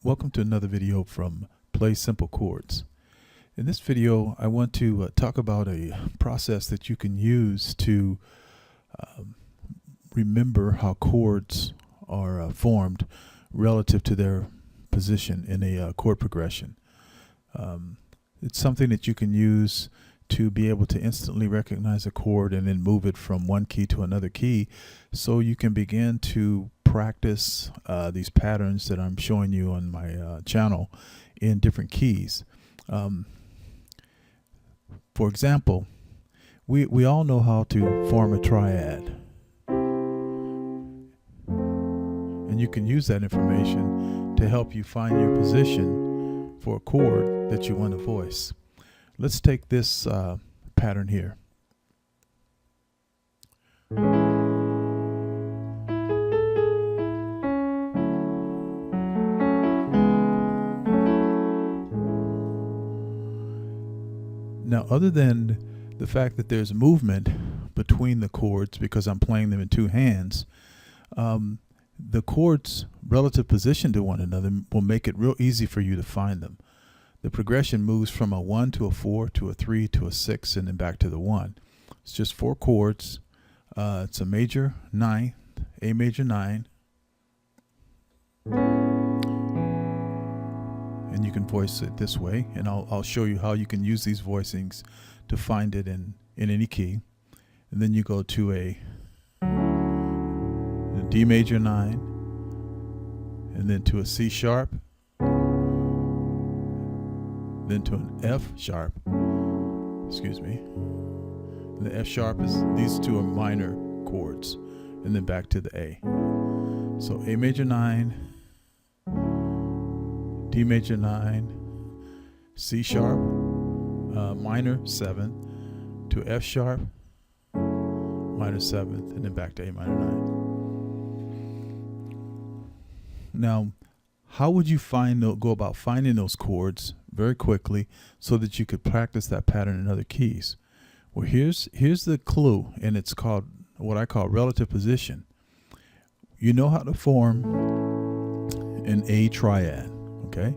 Welcome to another video from Play Simple Chords. In this video, I want to talk about a process that you can use to remember how chords are formed relative to their position in a chord progression. It's something that you can use to be able to instantly recognize a chord and then move it from one key to another key, so you can begin to practice these patterns that I'm showing you on my channel in different keys. For example, we all know how to form a triad, and you can use that information to help you find your position for a chord that you want to voice. Let's take this pattern here. Now, other than the fact that there's movement between the chords because I'm playing them in two hands, the chords' relative position to one another will make it real easy for you to find them. The progression moves from a 1 to a 4 to a 3 to a 6 and then back to the 1. It's just 4 chords. It's a major 9th, A major 9, and you can voice it this way, and I'll show you how you can use these voicings to find it in any key. And then you go to a D major 9, and then to a C sharp, then to an F sharp, excuse me. And the F sharp is, these two are minor chords, and then back to the A. So A major 9, D major 9, C sharp, minor 7, to F sharp, minor 7th, and then back to A minor 9. Now, how would you go about finding those chords very quickly so that you could practice that pattern in other keys? Well, here's the clue, and it's called what I call relative position. You know how to form an A triad, okay?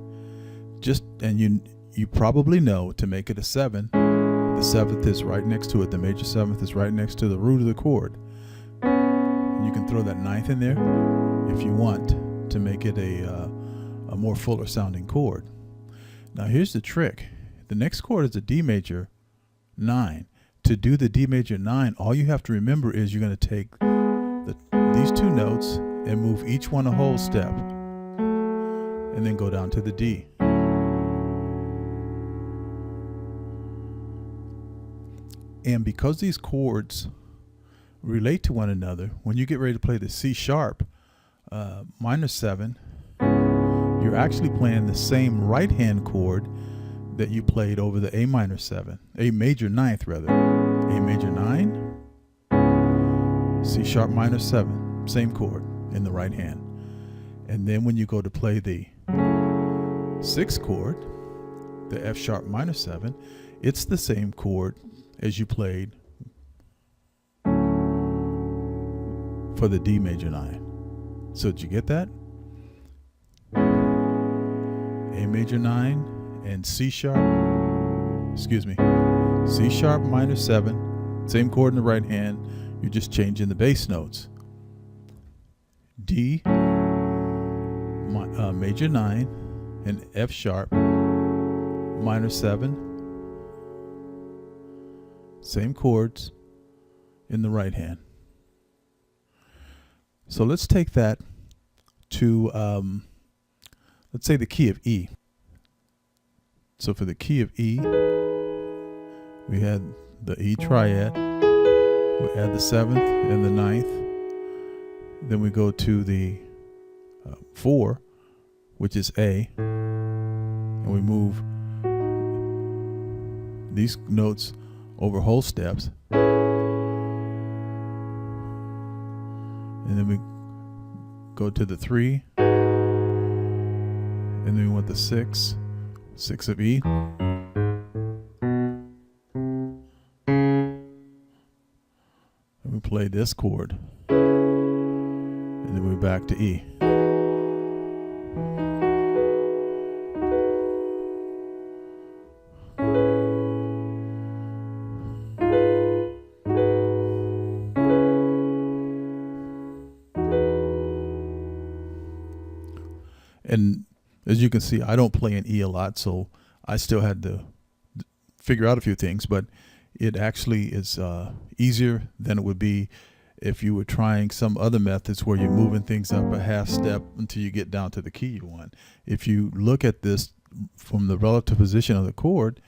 And you probably know to make it a 7, the 7th is right next to it. The major 7th is right next to the root of the chord. You can throw that 9th in there if you want to make it a more fuller sounding chord. Now here's the trick. The next chord is a D major 9. To do the D major 9, all you have to remember is you're going to take these two notes and move each one a whole step, and then go down to the D. And because these chords relate to one another, when you get ready to play the C sharp minor 7, you're actually playing the same right hand chord that you played over the A minor 7, A major 9th rather. A major 9, C sharp minor 7, same chord in the right hand. And then when you go to play the 6th chord, the F sharp minor 7, it's the same chord as you played for the D major 9. So did you get that? A major 9 and C sharp, C sharp minor 7, same chord in the right hand, you're just changing the bass notes. D major 9 and F sharp minor 7, same chords in the right hand. So let's take that to let's say the key of E. So for the key of E, we had the E triad, we add the 7th and the 9th, then we go to the 4, which is A, and we move these notes over whole steps, and then we go to the 3, and then we want the 6 of E, and we play this chord, and then we're back to E. And as you can see, I don't play an E a lot, so I still had to figure out a few things, but it actually is easier than it would be if you were trying some other methods where you're moving things up a half step until you get down to the key you want. If you look at this from the relative position of the chord,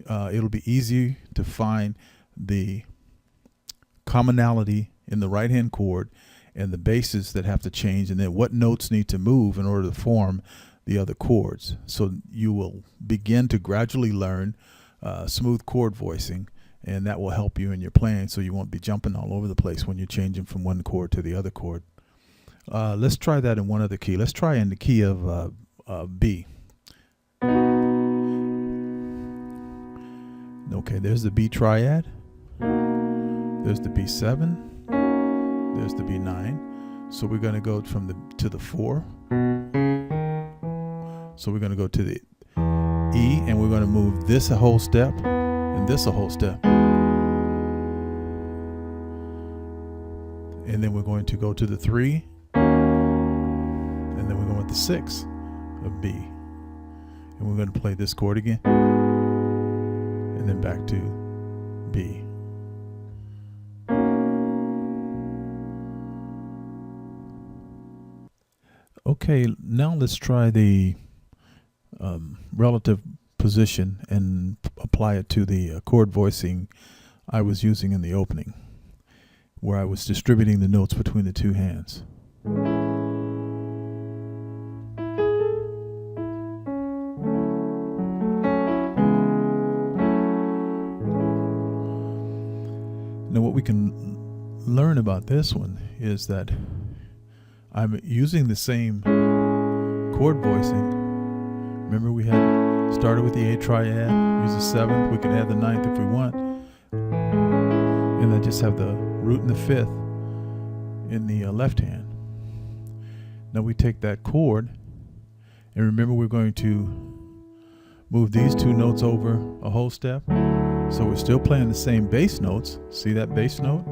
it'll be easy to find the commonality in the right hand chord and the bases that have to change, and then what notes need to move in order to form the other chords. So you will begin to gradually learn smooth chord voicing, and that will help you in your playing, so you won't be jumping all over the place when you're changing from one chord to the other chord. Let's try that in one other key. Let's try in the key of B. Okay, there's the B triad. There's the B7. There's the B9. So we're going to go from to the 4. So we're going to go to the E, and we're going to move this a whole step and this a whole step. And then we're going to go to the 3, and then we're going with the 6 of B. And we're going to play this chord again, and then back to B. Okay, now let's try the relative position and apply it to the chord voicing I was using in the opening, where I was distributing the notes between the two hands. Now what we can learn about this one is that I'm using the same chord voicing. Remember, we had started with the A triad, use the 7th, we can add the 9th if we want, and then just have the root and the 5th in the left hand. Now we take that chord, and remember, we're going to move these two notes over a whole step. So we're still playing the same bass notes. See that bass note?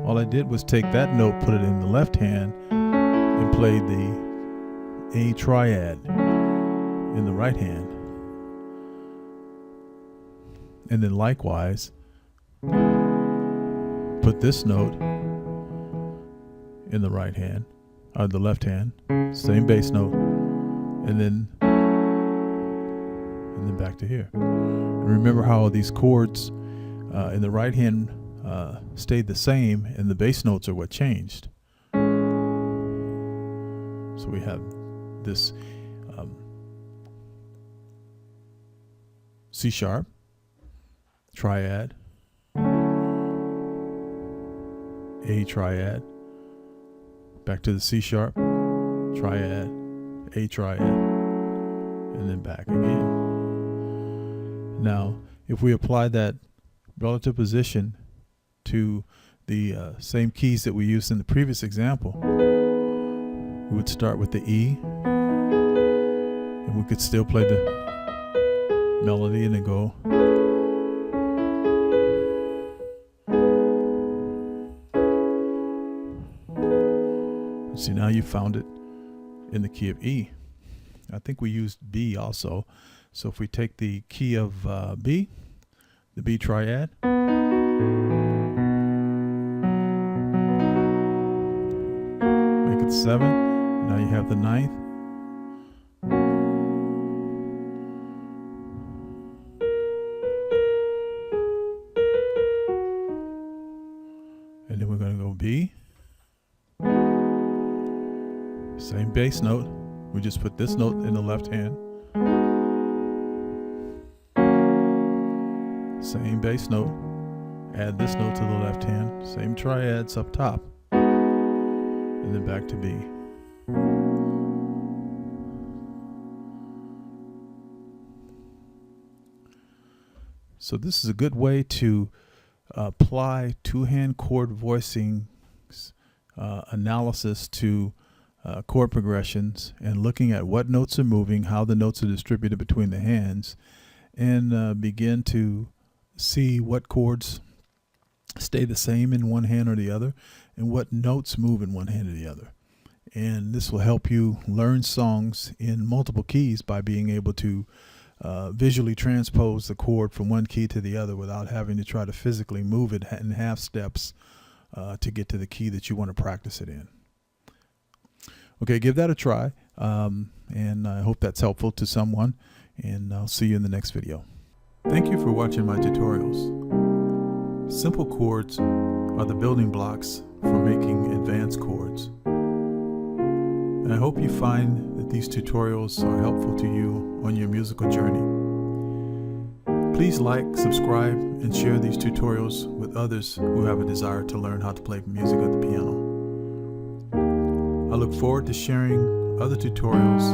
All I did was take that note, put it in the left hand, and played the A triad in the right hand. And then likewise, put this note in the right hand, or the left hand, same bass note, and then back to here. And remember how these chords in the right hand stayed the same, and the bass notes are what changed. So we have this C sharp, triad, A triad, back to the C sharp, triad, A triad, and then back again. Now, if we apply that relative position to the same keys that we used in the previous example, we would start with the E, and we could still play the melody and then go. See, now you found it in the key of E. I think we used B also. So if we take the key of B, the B triad, make it 7. Now you have the 9th. And then we're going to go B. Same bass note. We just put this note in the left hand. Same bass note. Add this note to the left hand. Same triads up top. And then back to B. So this is a good way to apply two-hand chord voicing analysis to chord progressions, and looking at what notes are moving, how the notes are distributed between the hands, and begin to see what chords stay the same in one hand or the other, and what notes move in one hand or the other. And this will help you learn songs in multiple keys by being able to visually transpose the chord from one key to the other without having to try to physically move it in half steps to get to the key that you want to practice it in. Okay, give that a try, and I hope that's helpful to someone, and I'll see you in the next video. Thank you for watching my tutorials. Simple chords are the building blocks for making advanced chords. And I hope you find that these tutorials are helpful to you on your musical journey. Please like, subscribe, and share these tutorials with others who have a desire to learn how to play music at the piano. I look forward to sharing other tutorials